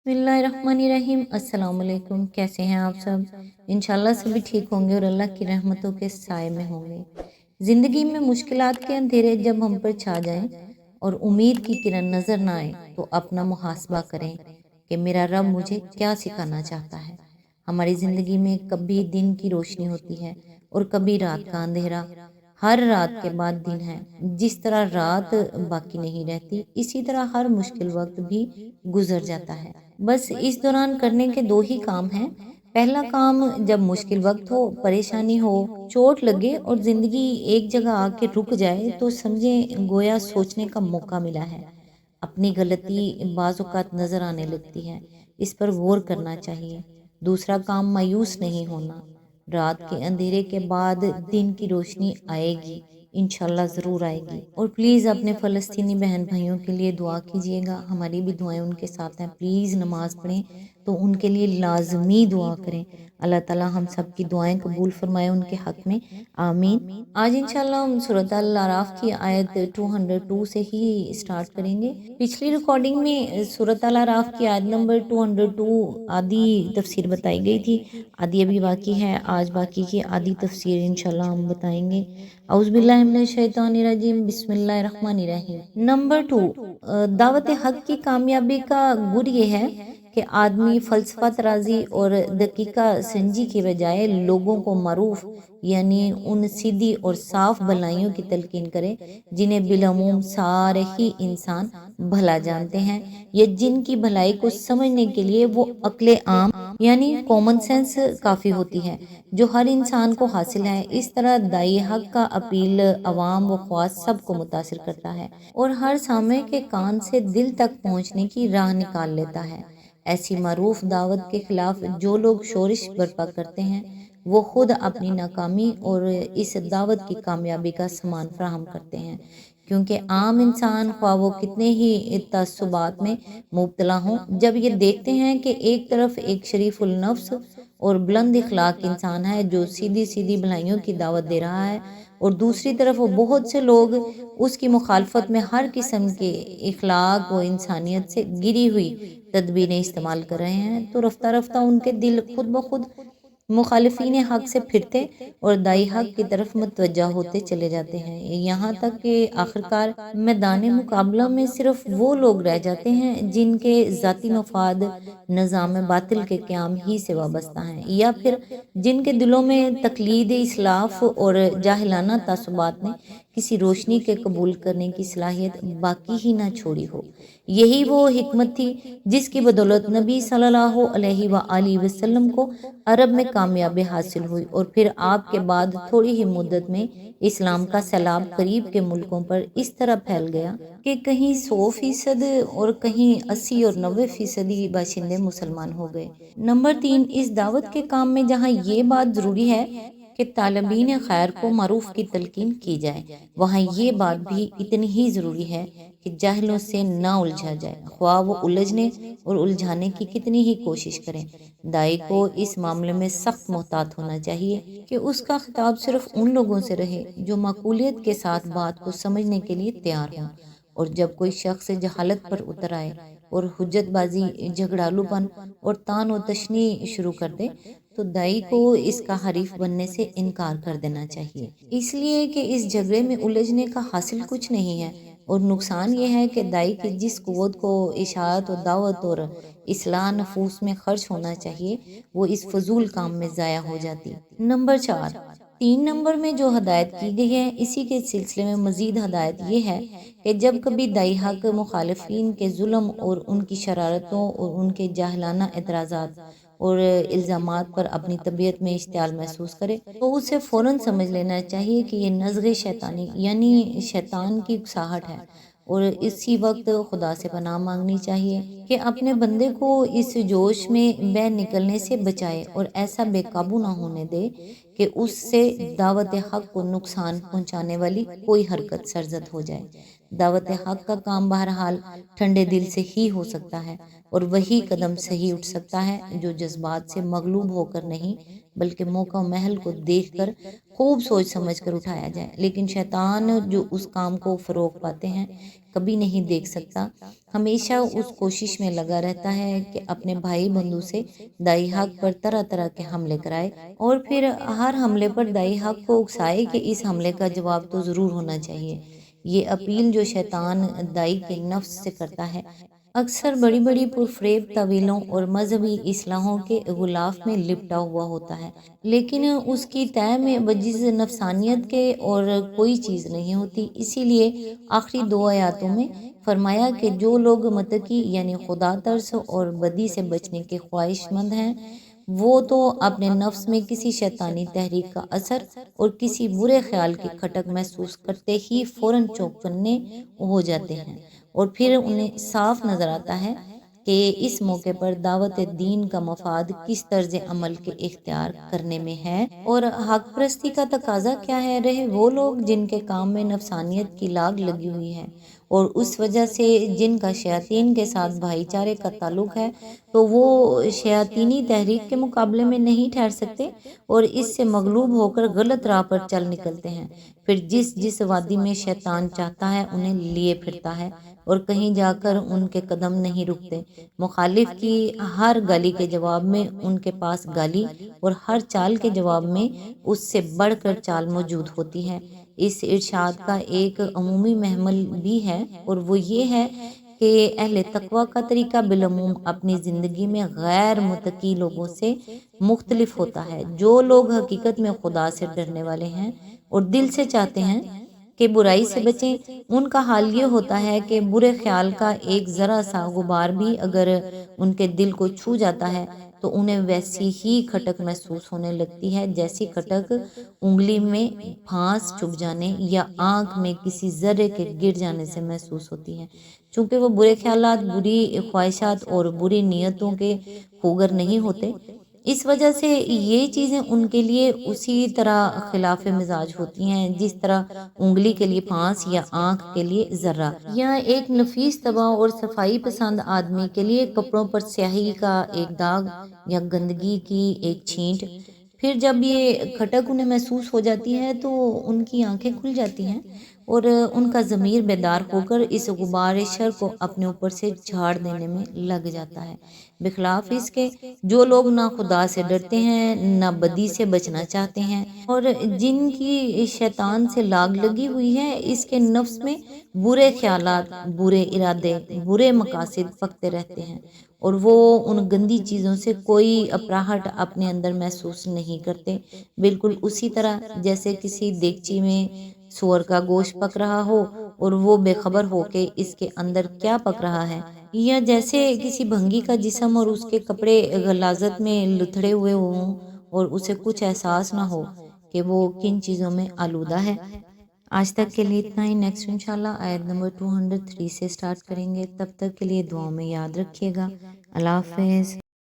बिस्मिल्लाहिर्रहमानिर्रहीम। अस्सलाम वालेकुम। कैसे हैं आप सब? इंशाल्लाह सभी ठीक होंगे और अल्लाह की रहमतों के साए में होंगे। ज़िंदगी में मुश्किलात के अंधेरे जब हम पर छा जाएं और उम्मीद की किरण नज़र ना आए तो अपना मुहासबा करें कि मेरा रब मुझे क्या सिखाना चाहता है। हमारी ज़िंदगी में कभी दिन की रोशनी होती है और कभी रात का अंधेरा। हर रात के बाद दिन है। जिस तरह रात बाकी नहीं रहती, इसी तरह हर मुश्किल वक्त भी गुजर जाता है। बस इस दौरान करने के दो ही काम हैं। पहला काम, जब मुश्किल वक्त हो, परेशानी हो, चोट लगे और ज़िंदगी एक जगह आके रुक जाए तो समझें गोया सोचने का मौका मिला है। अपनी गलती बाज़ औक़ात नज़र आने लगती है, इस पर गौर करना चाहिए। दूसरा काम, मायूस नहीं होना। रात के अंधेरे के बाद दिन की रोशनी आएगी, इंशाल्लाह ज़रूर आएगी। और प्लीज़ अपने फ़लस्तीनी बहन भाइयों के लिए दुआ कीजिएगा, हमारी भी दुआएं उनके साथ हैं। प्लीज़ नमाज़ पढ़ें तो उनके लिए लाजमी दुआ करें। अल्लाह ताला हम सब की दुआएं कबूल फरमाए उनके हक़ में, आमीन। आज इंशाल्लाह हम सूरत अल आराफ की आयत 202 से ही स्टार्ट करेंगे। पिछली रिकॉर्डिंग में सूरत अल आराफ की आयत नंबर 202 आधी तफसीर बताई गई थी, आधी अभी बाकी है। आज बाकी की आधी तफसीर इंशाल्लाह हम बताएंगे। औज़ुबिल्लाहि मिनश शैतानिर रजीम, बिस्मिल्लाहिर रहमानिर रहीम। नंबर 2, दावत हक की कामयाबी का गुर ये है कि आदमी फ़लसफ़ा तराज़ी और दकीका संजी के बजाय लोगों को मारूफ यानी उन सीधी और साफ भलाइयों की तलकीन करे जिन्हें बिलअमूम सारे ही इंसान भला जानते हैं, या जिनकी भलाई को समझने के लिए वो अक्ले आम यानी कॉमन सेंस काफ़ी होती है, जो हर इंसान को हासिल है। इस तरह दाई हक का अपील अवाम व ख्वास सबको मुतासिर करता है और हर सामने के कान से दिल तक पहुँचने की राह निकाल लेता है। ऐसी मारूफ दावत के खिलाफ जो लोग शोरिश बर्पा करते हैं, वो खुद अपनी नाकामी और इस दावत की कामयाबी का सामान फराहम करते हैं, क्योंकि आम इंसान ख्वाह वो कितने ही तअस्सुबात में मुब्तला हों, जब ये देखते हैं कि एक तरफ एक शरीफुल नफ्स और बुलंद इखलाक इंसान है जो सीधी सीधी भलाइयों की दावत दे रहा है, और दूसरी तरफ वो बहुत से लोग उसकी मुखालफत में हर किस्म के इखलाक व इंसानियत से गिरी हुई तदबीरें इस्तेमाल कर रहे हैं, तो रफ्ता रफ्ता उनके दिल खुद ब खुद मुखालिफिन हक से फिरते और दाई हक की तरफ मतवज्जा होते चले जाते हैं, यहाँ तक कि आखिरकार मैदान मुकाबला में सिर्फ वो लोग रह जाते हैं जिनके ज़ाती मफाद निज़ाम बातिल के क़याम ही से वाबस्ता हैं, या फिर जिनके दिलों में तकलीद इस्लाफ और जाहिलाना तासुबात ने किसी रोशनी के कबूल करने की सलाहियत बाकी ही ना छोड़ी हो। यही वो हिकमत थी जिसकी बदौलत नबी सल्लल्लाहु अलैहि वसल्लम को अरब में कामयाबी हासिल हुई और फिर आपके बाद थोड़ी ही मुद्दत में इस्लाम का सैलाब करीब के मुल्कों पर इस तरह फैल गया कि कहीं 100% और कहीं 80 और 90% बाशिंदे मुसलमान हो गए। नंबर 3, इस दावत के काम में जहाँ ये बात ज़रूरी है कि तालिबीन खैर को मारूफ की तलकीन की जाए, वहाँ ये बात भी इतनी ही ज़रूरी है कि जाहिलों से ना उलझा जाए, ख्वाह वो उलझने और उलझाने की कितनी ही कोशिश करें। दाई को इस मामले में सख्त मोहतात होना चाहिए कि उसका खिताब सिर्फ उन लोगों से रहे जो माकूलियत के साथ बात को समझने के लिए तैयार हों, और जब कोई शख्स जहालत पर उतर आए और हुज्जतबाजी, झगड़ालूपन और तान व तशनी शुरू कर दे, तो दाई को इसका हरीफ बनने से इनकार कर देना चाहिए, इसलिए कि इस झगड़े में उलझने का हासिल कुछ नहीं है। और नुकसान ये है कि दाई की जिस कुव्वत को इशाअत और दावत और इस्लाह नफूस में खर्च होना चाहिए, वो इस फजूल काम में ज़ाया हो जाती। नंबर 4, 3 नंबर में जो हदायत की गई है, इसी के सिलसिले में मज़ीद हदायत ये है कि जब कभी दाई हक मुखालिफिन के जुल्म और उनकी शरारतों और उनके जाहिलाना एतराज़ात और इल्ज़ामात पर अपनी तबीयत में इश्तियाल महसूस करे, तो उसे फ़ौरन समझ लेना चाहिए कि ये नज़्ग़े शैतानी यानी शैतान की उकसाहट है, और इसी वक्त खुदा से पनाह मांगनी चाहिए कि अपने बंदे को इस जोश में बह निकलने से बचाए और ऐसा बेकाबू ना होने दे कि उससे दावत हक को नुकसान पहुंचाने वाली कोई हरकत सरजद हो जाए। दावत हक का काम बहरहाल ठंडे दिल से ही हो सकता है, और वही कदम सही उठ सकता है जो जज्बात से मगलूब होकर नहीं بلکہ موقع و محل کو دیکھ کر خوب سوچ سمجھ کر اٹھایا جائے۔ لیکن شیطان جو اس کام کو فروغ پاتے ہیں کبھی نہیں دیکھ سکتا، ہمیشہ اس کوشش میں لگا رہتا ہے کہ اپنے بھائی بندو سے دائی حق پر طرح طرح کے حملے کرائے، اور پھر ہر حملے پر دائی حق کو اکسائے کہ اس حملے کا جواب تو ضرور ہونا چاہیے۔ یہ اپیل جو شیطان دائی کے نفس سے کرتا ہے، اکثر بڑی بڑی پرفریب طویلوں اور مذہبی اصلاحوں کے غلاف میں لپٹا ہوا ہوتا ہے، لیکن اس کی تہ میں وجیز نفسانیت کے اور کوئی چیز نہیں ہوتی۔ اسی لیے آخری 2 آیاتوں میں فرمایا کہ جو لوگ متقی یعنی خدا ترس اور بدی سے بچنے کے خواہش مند ہیں، وہ تو اپنے نفس میں کسی شیطانی تحریک کا اثر اور کسی برے خیال کی کھٹک محسوس کرتے ہی فوراً چوکنے ہو جاتے ہیں، اور پھر انہیں صاف نظر آتا ہے کہ اس موقع پر دعوت دین کا مفاد کس طرز عمل کے اختیار کرنے میں ہے اور حق پرستی کا تقاضا کیا ہے۔ رہے وہ لوگ جن کے کام میں نفسانیت کی لاگ لگی ہوئی ہے اور اس وجہ سے جن کا شیاطین کے ساتھ بھائی چارے کا تعلق ہے، تو وہ شیاطینی تحریک کے مقابلے میں نہیں ٹھہر سکتے اور اس سے مغلوب ہو کر غلط راہ پر چل نکلتے ہیں۔ پھر جس وادی میں شیطان چاہتا ہے انہیں لیے پھرتا ہے اور کہیں جا کر ان کے قدم نہیں رکتے۔ مخالف کی ہر گالی کے جواب میں ان کے پاس گالی اور ہر چال کے جواب میں اس سے بڑھ کر چال موجود ہوتی ہے۔ اس ارشاد کا ایک عمومی محمل بھی ہے، اور وہ یہ ہے کہ اہل تقوی کا طریقہ بالعموم اپنی زندگی میں غیر متقی لوگوں سے مختلف ہوتا ہے۔ جو لوگ حقیقت میں خدا سے ڈرنے والے ہیں اور دل سے چاہتے ہیں کہ برائی سے بچیں، ان کا حال یہ ہوتا ہے کہ برے خیال کا ایک ذرا سا غبار بھی اگر ان کے دل کو چھو جاتا ہے تو انہیں ویسی ہی کھٹک محسوس ہونے لگتی ہے جیسی کھٹک انگلی میں پھانس چبھ جانے یا آنکھ میں کسی ذرے کے گر جانے سے محسوس ہوتی ہے۔ چونکہ وہ برے خیالات، بری خواہشات اور بری نیتوں کے خوگر نہیں ہوتے، اس وجہ سے یہ چیزیں ان کے لیے اسی طرح خلاف مزاج ہوتی ہیں جس طرح انگلی کے لیے پھانس یا آنکھ کے لیے ذرہ، یا ایک نفیس طبع اور صفائی پسند آدمی کے لیے کپڑوں پر سیاہی کا ایک داغ یا گندگی کی ایک چھینٹ۔ پھر جب یہ کھٹک انہیں محسوس ہو جاتی ہے تو ان کی آنکھیں کھل جاتی ہیں اور ان کا ضمیر بیدار ہو کر اس غبار شر کو اپنے اوپر سے جھاڑ دینے میں لگ جاتا ہے، بخلاف اس کے جو لوگ نہ خدا سے ڈرتے ہیں نہ بدی سے بچنا چاہتے ہیں اور جن کی شیطان سے لاگ لگی ہوئی ہے۔ اس کے نفس میں برے خیالات، برے ارادے، برے مقاصد پکتے رہتے ہیں اور وہ ان گندی چیزوں سے کوئی اپراہٹ اپنے اندر محسوس نہیں کرتے، بالکل اسی طرح جیسے کسی دیگچی میں سور کا گوشت پک رہا ہو اور وہ بے خبر ہو کہ اس کے اندر کیا پک رہا ہے، یا جیسے کسی بھنگی کا جسم اور اس کے کپڑے غلاظت میں لتھڑے ہوئے ہوں اور اسے کچھ احساس نہ ہو کہ وہ کن چیزوں میں آلودہ ہے۔ آج تک کے لیے اتنا ہی، نیکسٹ انشاءاللہ آیت نمبر 203 سے سٹارٹ کریں گے۔ تب تک کے لیے دعاؤں میں یاد رکھیے گا۔ اللہ حافظ۔